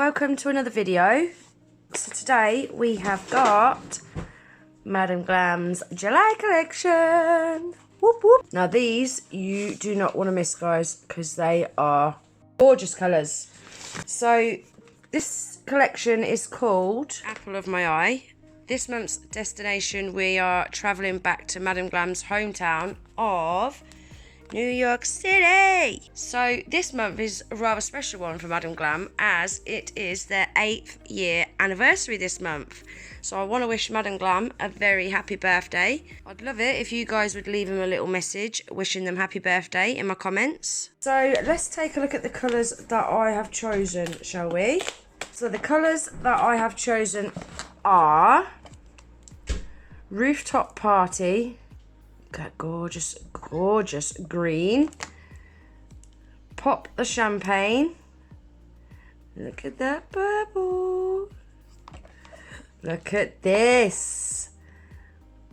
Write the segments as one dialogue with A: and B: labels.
A: welcome to another video. So today we have got Madam Glam's July collection. Whoop whoop. Now these you do not want to miss, guys, because they are gorgeous colours. So this collection is called Apple of My Eye. This month's destination, we are travelling back to Madam Glam's hometown of New York City. So this month is a rather special one for Madam Glam, as it is their 8th year anniversary this month. So I want to wish Madam Glam a very happy birthday. I'd love it if you guys would leave them a little message wishing them happy birthday in my comments. So let's take a look at the colours that I have chosen, shall we? So the colours that I have chosen are Rooftop Party, that gorgeous, gorgeous green. Pop the Champagne. Look at that purple. Look at this.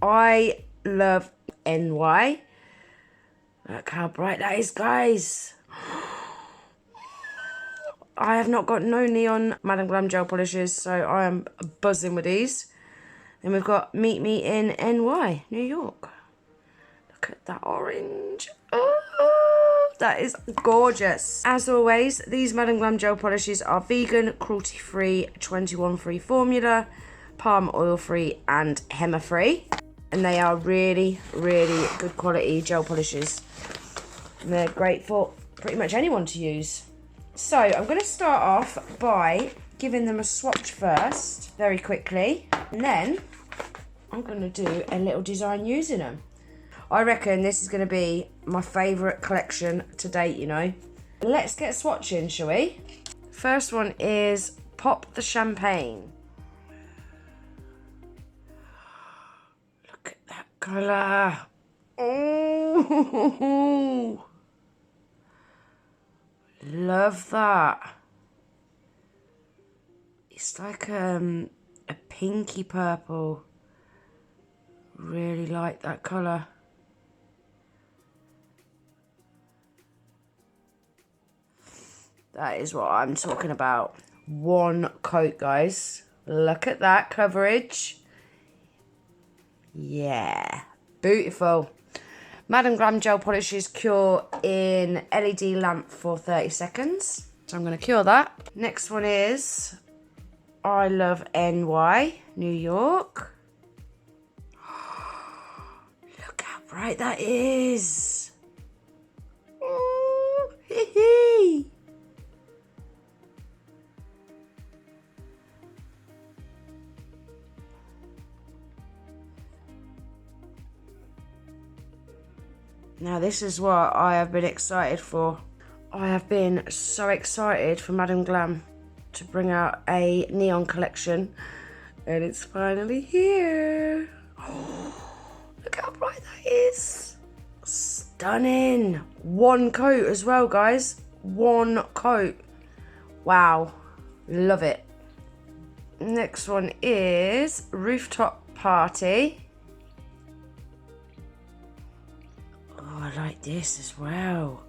A: I love NY. Look how bright that is, guys. I have not got no neon Madam Glam gel polishes, so I am buzzing with these. Then we've got Meet Me in NY, New York. Look at that orange. Oh, that is gorgeous. As always, these Madam Glam gel polishes are vegan, cruelty-free, 21-free formula, palm oil-free and henna-free. And they are really, really good quality gel polishes. And they're great for pretty much anyone to use. So I'm going to start off by giving them a swatch first, very quickly. And then I'm going to do a little design using them. I reckon this is going to be my favourite collection to date, you know. Let's get swatching, shall we? First one is Pop the Champagne. Look at that colour. Oh, love that. It's like a pinky purple. Really like that colour. That is what I'm talking about. One coat, guys. Look at that coverage. Yeah, beautiful. Madam Glam gel polishes cure in LED lamp for 30 seconds. So I'm going to cure that. Next one is I Love NY, New York. Look how bright that is. Ooh, hee hee. Now this is what I have been excited for. I have been so excited for Madam Glam to bring out a neon collection, and it's finally here. Oh, look how bright that is. Stunning. One coat as well, guys. One coat. Wow. Love it. Next one is Rooftop Party. Oh, I like this as well.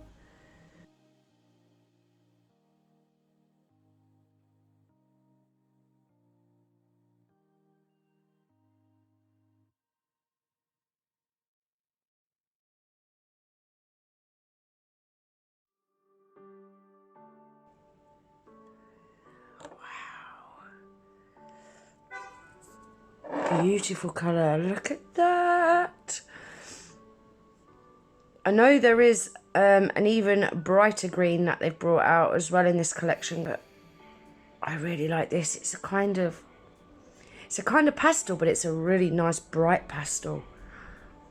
A: Wow. Beautiful colour. Look at that. I know there is an even brighter green that they've brought out as well in this collection, but I really like this. It's a kind of pastel, but it's a really nice bright pastel.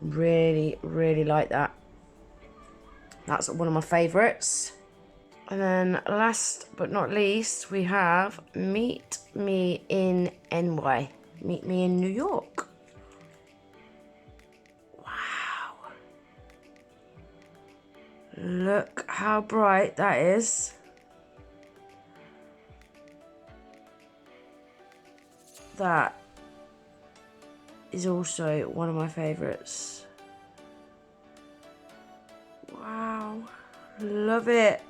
A: Really, really like that. That's one of my favourites. And then last but not least, we have Meet Me in NY. Meet Me in New York. Look how bright that is. That is also one of my favourites. Wow, love it.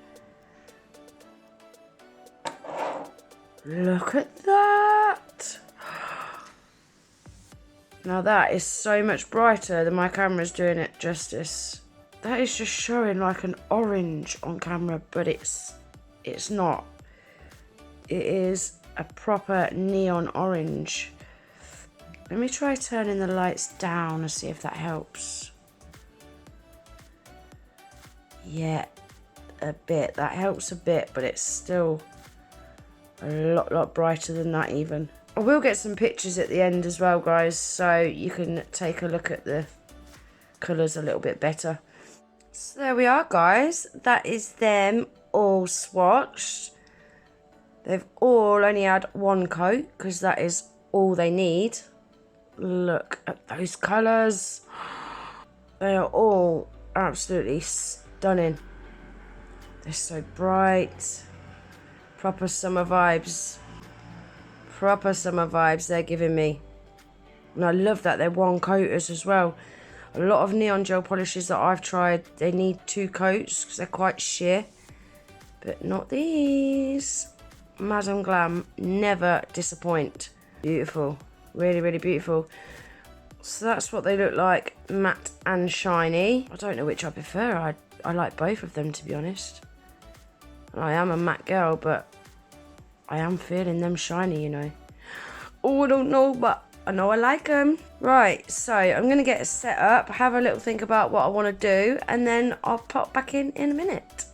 A: Look at that. Now that is so much brighter than my camera's doing it justice. That is just showing like an orange on camera, but it's not. It is a proper neon orange. Let me try turning the lights down and see if that helps. Yeah, a bit. That helps a bit, but it's still a lot brighter than that even. I will get some pictures at the end as well, guys, so you can take a look at the colours a little bit better. So there we are, guys. That is them all swatched. They've all only had one coat because that is all they need. Look at those colours. They are all absolutely stunning. They're so bright. Proper summer vibes. Proper summer vibes they're giving me. And I love that they're one coaters as well. A lot of neon gel polishes that I've tried, they need two coats because they're quite sheer. But not these. Madam Glam never disappoint. Beautiful. Really, really beautiful. So that's what they look like, matte and shiny. I don't know which I prefer. I like both of them, to be honest. I am a matte girl, but I am feeling them shiny, you know. Oh, I don't know, but I know I like them. Right, so I'm going to get it set up, have a little think about what I want to do, and then I'll pop back in a minute.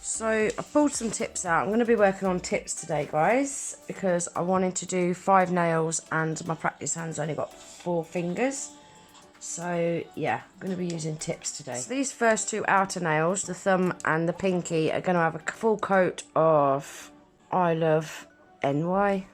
A: So I pulled some tips out. I'm going to be working on tips today, guys, because I wanted to do 5 nails and my practice hand's only got 4 fingers. So yeah, I'm going to be using tips today. So these first 2 outer nails, the thumb and the pinky, are going to have a full coat of LiQWYD.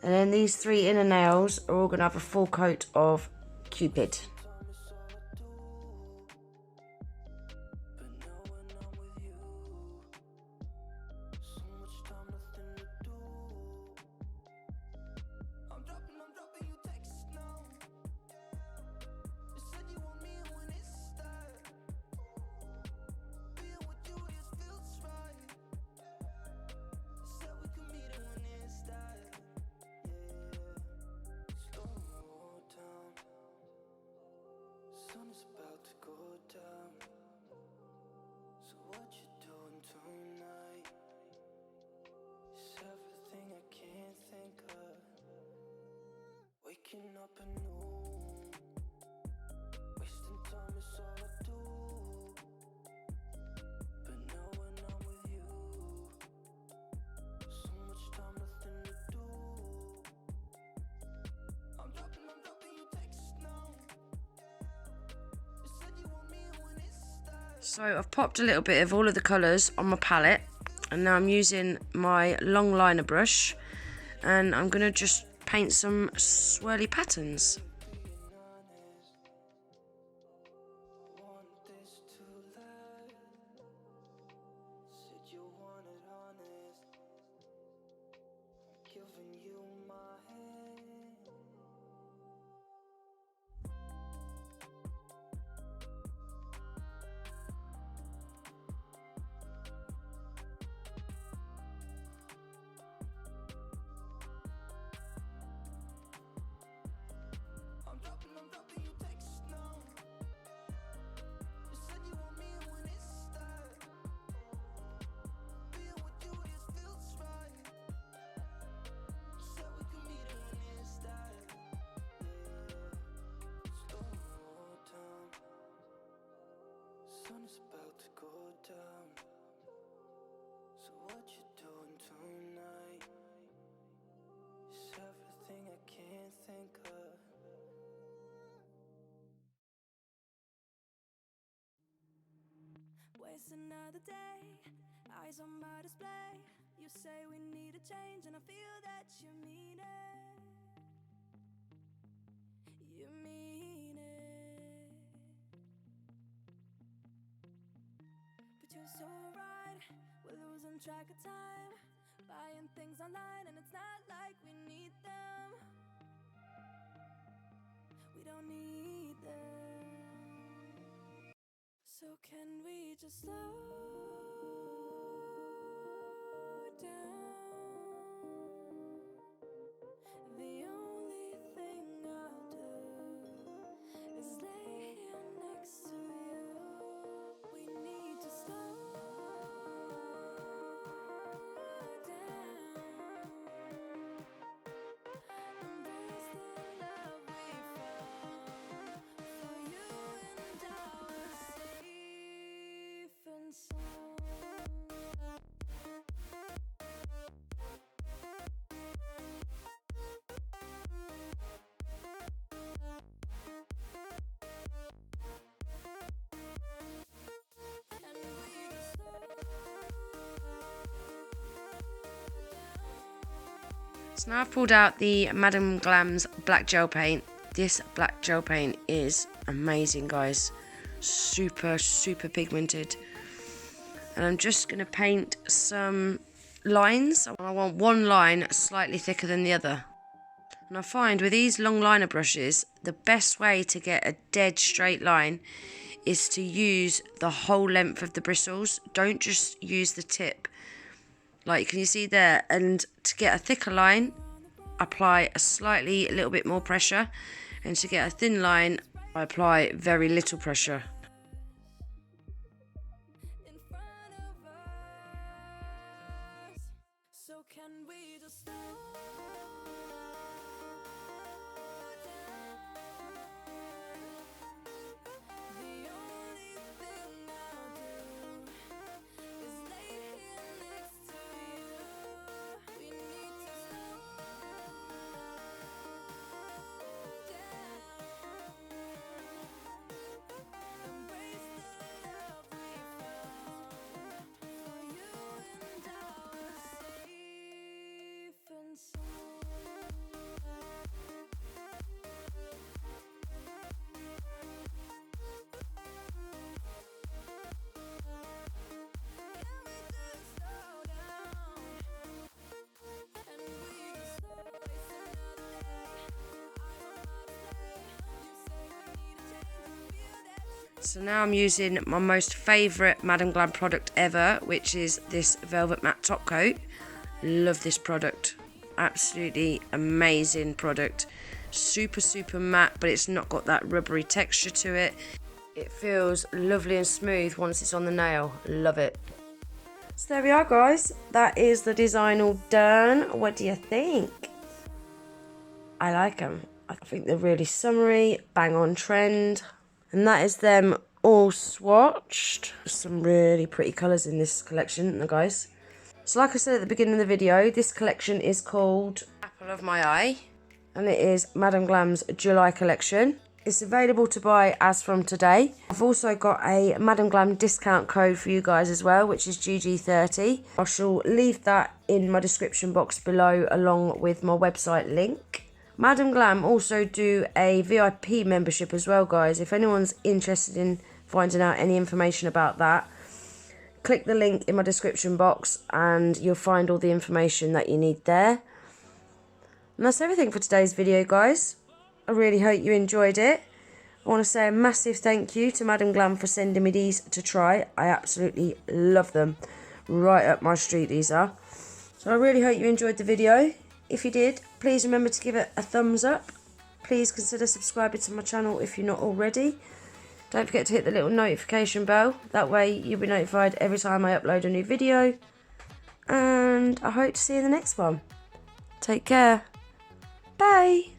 A: And then these 3 inner nails are all going to have a full coat of Cupid.
B: Up anew, wasting time is all I do. But now when I'm with you, so much time, nothing to do. I'm dropping you texts now. You said you want me when it starts.
A: So I've popped a little bit of all of the colours on my palette, and now I'm using my long liner brush, and I'm going to just paint some swirly patterns.
B: Sun is about to go down. So what you doing tonight? It's everything I can't think of.
C: Waste another day, eyes on my display. You say we need a change, and I feel that you mean it. You mean it. But you're so right We're losing track of time, buying things online, and it's not like we need them. We don't need them. So can we just slow down? The only thing I'll do is lay here next to you. We need to slow down. Embrace the love we found. For you and I were safe and sound.
A: So now I've pulled out the Madam Glams black gel paint. This black gel paint is amazing, guys. Super, super pigmented. And I'm just going to paint some lines. I want one line slightly thicker than the other. And I find with these long liner brushes, the best way to get a dead straight line is to use the whole length of the bristles. Don't just use the tip. Like, can you see there? And to get a thicker line, apply a little bit more pressure. And to get a thin line, I apply very little pressure.
C: In front of us. So can we just slow down? The only thing I'll do is lay here next to you. We need to slow down. Embrace the love we found. For you and I were safe and sound. Can we just slow down? Can we just slow waste another day? Eyes on my display. You say we need a change, and I feel that you.
A: So now I'm using my most favourite Madam Glam product ever, which is this Velvet Matte Top Coat. Love this product. Absolutely amazing product. Super, super matte, but it's not got that rubbery texture to it. It feels lovely and smooth once it's on the nail. Love it. So there we are, guys. That is the design all done. What do you think? I like them. I think they're really summery, bang on trend. And that is them all swatched. Some really pretty colours in this collection, isn't there, guys? So like I said at the beginning of the video, this collection is called Apple of My Eye. And it is Madam Glam's July collection. It's available to buy as from today. I've also got a Madam Glam discount code for you guys as well, which is GG30. I shall leave that in my description box below along with my website link. Madam Glam also do a VIP membership as well, guys. If anyone's interested in finding out any information about that, click the link in my description box and you'll find all the information that you need there. And that's everything for today's video, guys. I really hope you enjoyed it. I want to say a massive thank you to Madam Glam for sending me these to try. I absolutely love them. Right up my street, these are. So I really hope you enjoyed the video. If you did, please remember to give it a thumbs up. Please consider subscribing to my channel if you're not already. Don't forget to hit the little notification bell. That way you'll be notified every time I upload a new video. And I hope to see you in the next one. Take care. Bye.